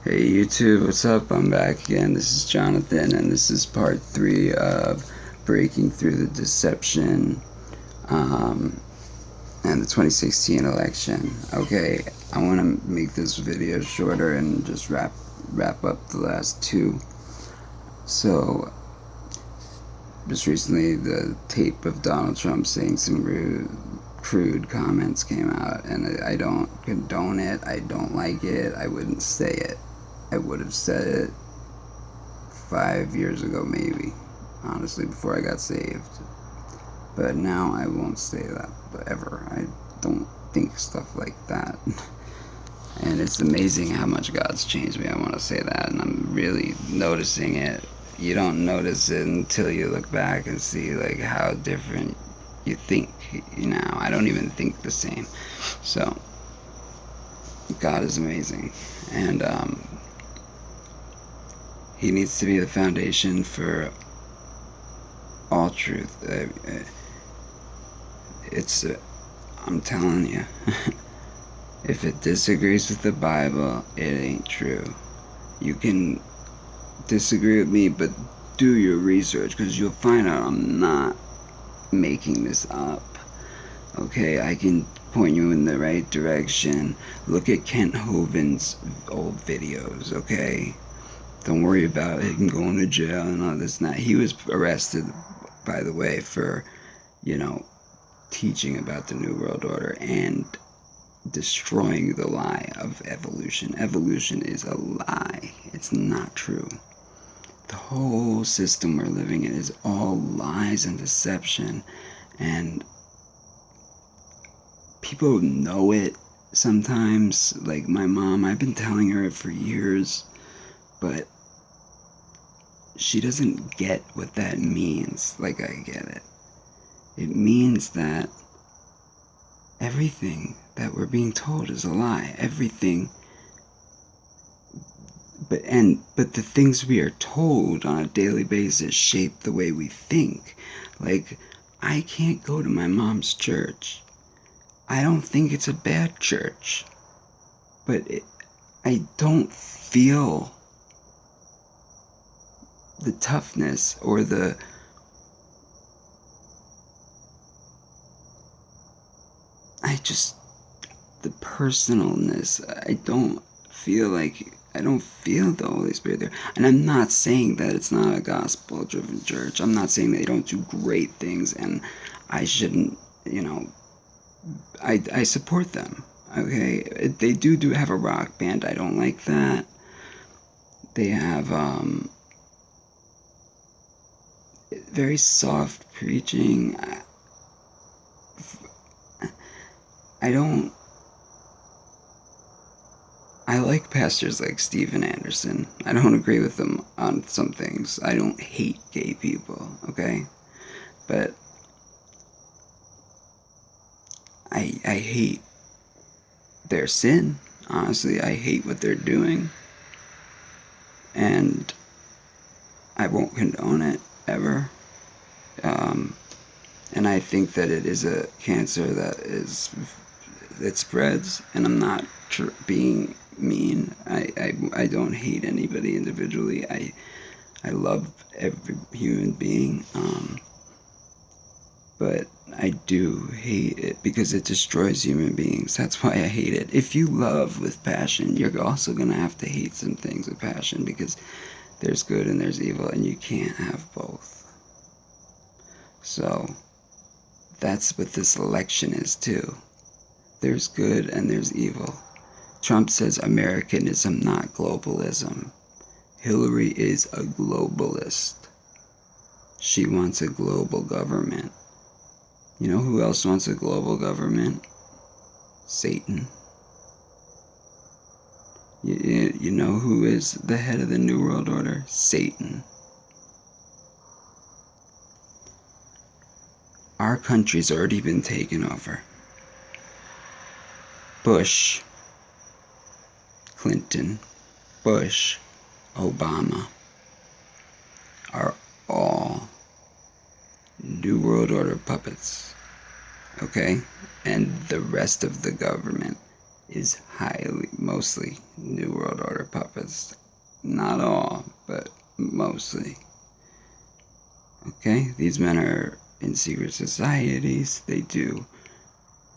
Hey YouTube, what's up? I'm back again. This is Jonathan, and this is part 3 of breaking through the deception and the 2016 election. Okay, I want to make this video shorter and just wrap up the last two. So, just recently, the tape of Donald Trump saying some crude comments came out, and I don't condone it. I don't like it. I wouldn't say it. I would have said it 5 years ago, maybe, honestly, before I got saved. But now I won't say that ever. I don't think stuff like that. And it's amazing how much God's changed me. I want to say that, and I'm really noticing it. You don't notice it until you look back and see like how different you think now. I don't even think the same. So God is amazing, and He needs to be the foundation for all truth. I'm telling you, if it disagrees with the Bible, it ain't true. You can disagree with me, but do your research, because you'll find out I'm not making this up. Okay, I can point you in the right direction. Look at Kent Hovind's old videos, okay? Don't worry about him going to jail and all this and that. He was arrested, by the way, for, teaching about the New World Order and destroying the lie of evolution. Evolution is a lie. It's not true. The whole system we're living in is all lies and deception. And people know it sometimes. Like my mom, I've been telling her it for years, but she doesn't get what that means like I get it. It means that everything that we're being told is a lie. Everything. But the things we are told on a daily basis shape the way we think. Like, I can't go to my mom's church. I don't think it's a bad church. But I don't feel the toughness or the personalness. I don't feel the Holy Spirit there. And I'm not saying that it's not a gospel driven church. I'm not saying they don't do great things and I shouldn't, I support them. Okay, they do have a rock band. I don't like that. They have very soft preaching. I like pastors like Steven Anderson. I don't agree with them on some things. I don't hate gay people, okay? But I hate their sin. Honestly, I hate what they're doing. And I won't condone it, ever. And I think that it is a cancer that spreads, and I'm not being mean. I don't hate anybody individually. I love every human being, but I do hate it because it destroys human beings. That's why I hate it. If you love with passion, you're also going to have to hate some things with passion, because there's good and there's evil, and you can't have both. So that's what this election is too. There's good and there's evil. Trump says Americanism, not globalism. Hillary is a globalist. She wants a global government. You know who else wants a global government? Satan. You know who is the head of the New World Order? Satan. Our country's already been taken over. Bush, Clinton, Bush, Obama are all New World Order puppets, okay? And the rest of the government is mostly New World Order puppets. Not all, but mostly. Okay? These men are in secret societies. They do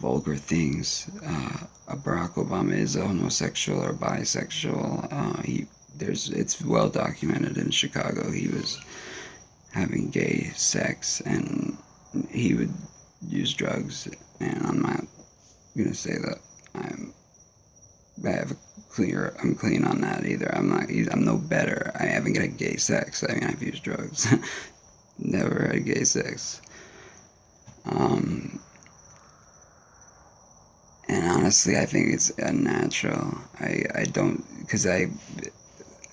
vulgar things. Barack Obama is a homosexual or bisexual. It's well documented in Chicago. He was having gay sex, and he would use drugs. And I'm not gonna say that I'm clean on that either. I'm no better. I haven't had gay sex. I mean, I've used drugs. Never had gay sex. And honestly, I think it's unnatural. I don't,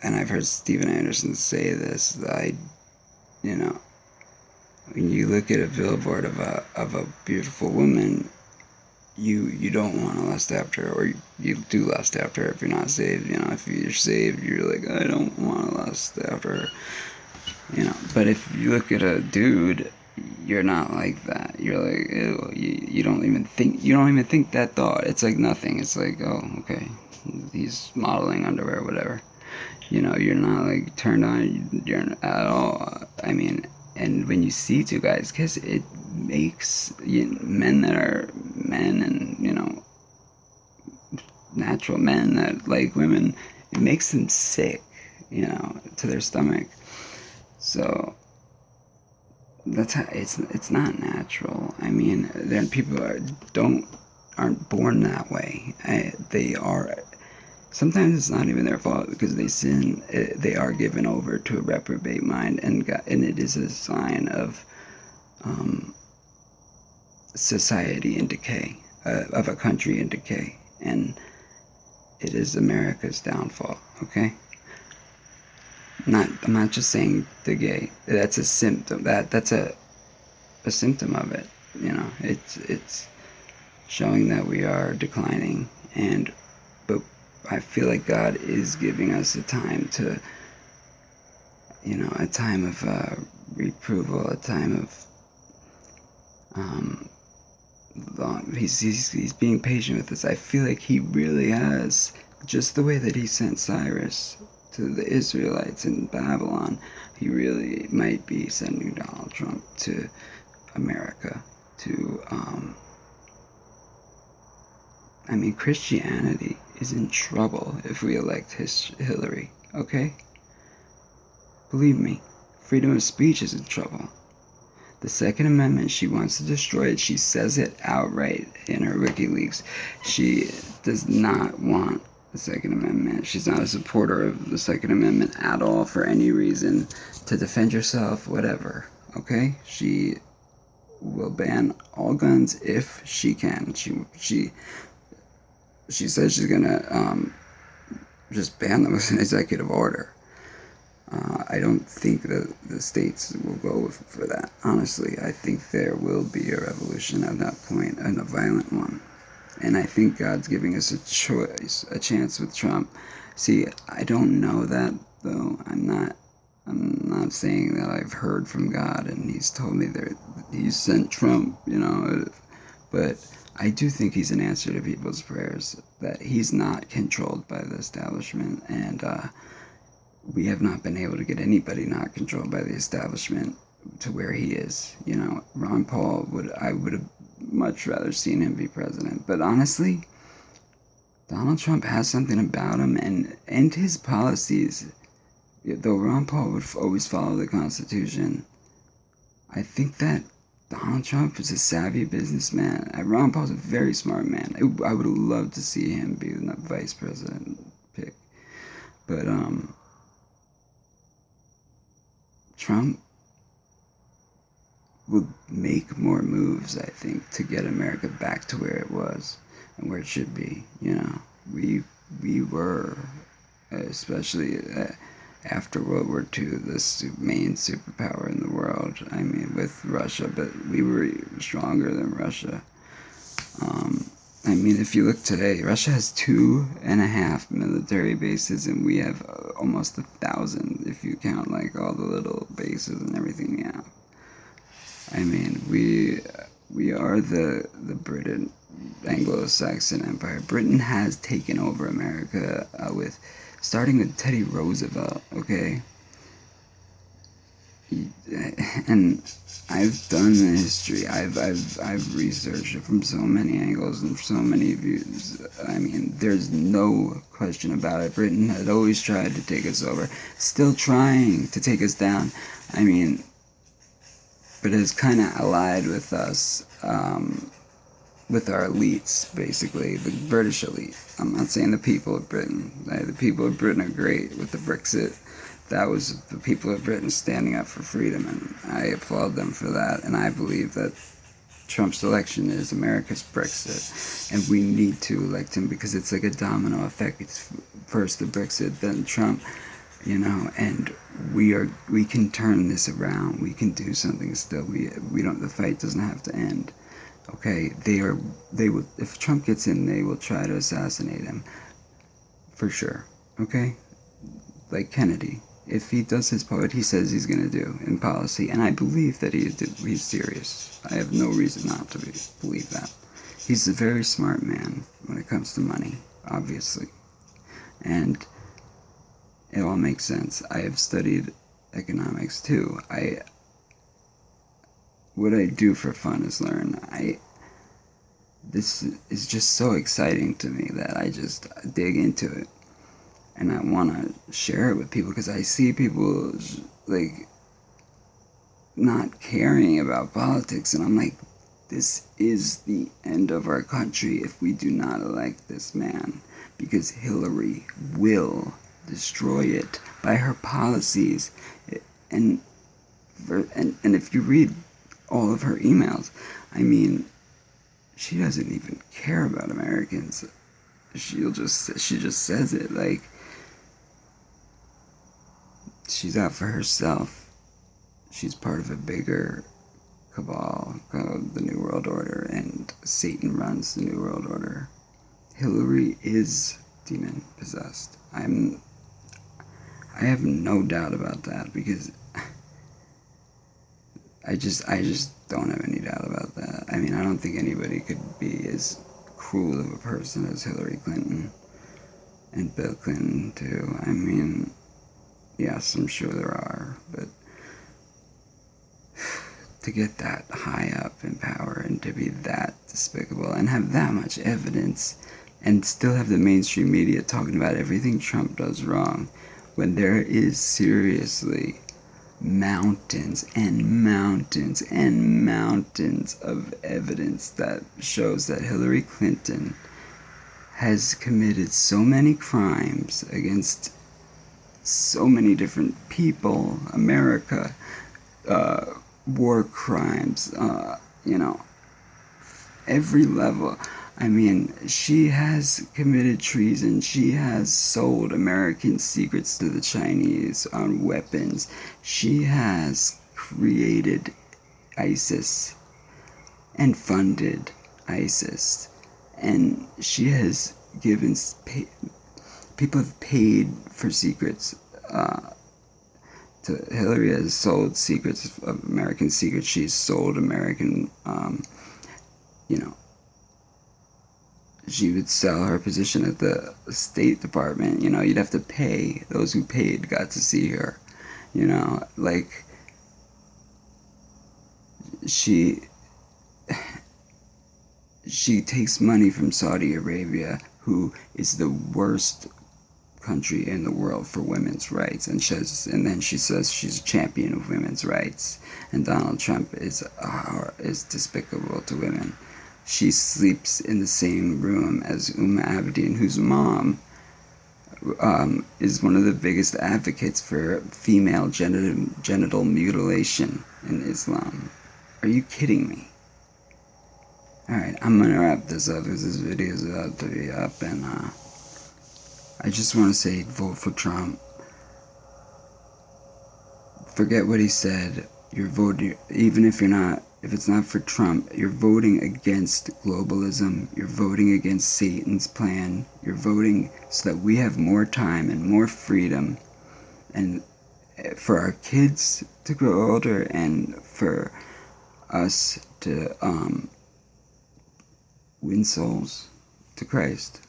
and I've heard Steven Anderson say this, that when you look at a billboard of a beautiful woman, you don't want to lust after her, or you do lust after her if you're not saved. If you're saved, you're like, I don't want to lust after her. But if you look at a dude, you're not like that. You're like, ew, you don't even think that thought. It's like nothing. It's like, oh, okay, he's modeling underwear, whatever. You're not like turned on, you're at all. I mean, and when you see two guys kiss, it makes men that are men and natural men that like women, it makes them sick, to their stomach. So that's how it's not natural. I mean, then people aren't born that way. They are. Sometimes it's not even their fault because they sin. They are given over to a reprobate mind, and it is a sign of society in decay, of a country in decay, and it is America's downfall. Okay. I'm not just saying the gay. That's a symptom. That's a symptom of it. It's showing that we are declining, but I feel like God is giving us a time to, a time of reproval, a time of he's being patient with us. I feel like he really has, just the way that he sent Cyrus to the Israelites in Babylon. He really might be sending Donald Trump to America to I mean, Christianity is in trouble if we elect Hillary, okay? Believe me, freedom of speech is in trouble. The Second Amendment, she wants to destroy it. She says it outright in her WikiLeaks. She does not want the Second Amendment. She's not a supporter of the Second Amendment at all for any reason, to defend yourself, whatever, okay? She will ban all guns if she can. She says she's gonna just ban them with an executive order. I don't think that the states will go for that. Honestly, I think there will be a revolution at that point, and a violent one. And I think God's giving us a chance with Trump. See, I don't know that though. I'm not saying that I've heard from God and He's told me that He sent Trump. But I do think He's an answer to people's prayers. That He's not controlled by the establishment, and we have not been able to get anybody not controlled by the establishment to where he is. Ron Paul I would have much rather seen him be president. But honestly, Donald Trump has something about him, and his policies, though Ron Paul would always follow the Constitution, I think that Donald Trump is a savvy businessman. Ron Paul's a very smart man. I would have loved to see him be the vice president pick. But Trump would make more moves, I think, to get America back to where it was and where it should be. We were, especially after World War II, the main superpower in the world. I mean, with Russia, but we were stronger than Russia. I mean, if you look today, Russia has 2.5 military bases, and we have almost 1,000 if you count like all the little bases and everything we have. I mean, we are the Anglo-Saxon Empire. Britain has taken over America starting with Teddy Roosevelt. Okay, and I've done the history. I've researched it from so many angles and so many views. I mean, there's no question about it. Britain had always tried to take us over, still trying to take us down. I mean, but it's kind of allied with us, with our elites, basically, the British elite. I'm not saying the people of Britain. The people of Britain are great with the Brexit. That was the people of Britain standing up for freedom, and I applaud them for that. And I believe that Trump's election is America's Brexit, and we need to elect him because it's like a domino effect. It's first the Brexit, then Trump, and we can turn this around. We can do something still. We don't. The fight doesn't have to end. Okay, they will. If Trump gets in, they will try to assassinate him, for sure. Okay, like Kennedy. If he does what he says he's going to do in policy, and I believe that he's serious. I have no reason not to believe that. He's a very smart man when it comes to money, obviously. And it all makes sense. I have studied economics too. What I do for fun is learn. This is just so exciting to me that I just dig into it. And I want to share it with people because I see people like not caring about politics, and I'm like, this is the end of our country if we do not elect this man, because Hillary will destroy it by her policies. And if you read all of her emails, I mean, she doesn't even care about Americans. She just says it like she's out for herself. She's part of a bigger cabal called the New World Order, and Satan runs the New World Order. Hillary is demon possessed. I have no doubt about that, because I just don't have any doubt about that. I mean, I don't think anybody could be as cruel of a person as Hillary Clinton, and Bill Clinton too. I mean, yes, I'm sure there are, but to get that high up in power and to be that despicable and have that much evidence and still have the mainstream media talking about everything Trump does wrong, when there is seriously mountains and mountains and mountains of evidence that shows that Hillary Clinton has committed so many crimes against so many different people, America, war crimes, every level. I mean, she has committed treason. She has sold American secrets to the Chinese on weapons. She has created ISIS and funded ISIS. And she has given, people have paid for secrets. Hillary has sold secrets of American secrets. She's sold American, she would sell her position at the State Department. You'd have to pay. Those who paid got to see her. Like, she takes money from Saudi Arabia, who is the worst country in the world for women's rights, and then she says she's a champion of women's rights, and Donald Trump is despicable to women. She sleeps in the same room as Abedin, whose mom is one of the biggest advocates for female genital mutilation in Islam. Are you kidding me? Alright, I'm gonna wrap this up because this video is about to be up, and I just want to say, vote for Trump. Forget what he said. You're voting, even if it's not for Trump, you're voting against globalism. You're voting against Satan's plan. You're voting so that we have more time and more freedom, and for our kids to grow older, and for us to win souls to Christ.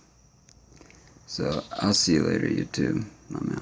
So I'll see you later, YouTube. I'm out.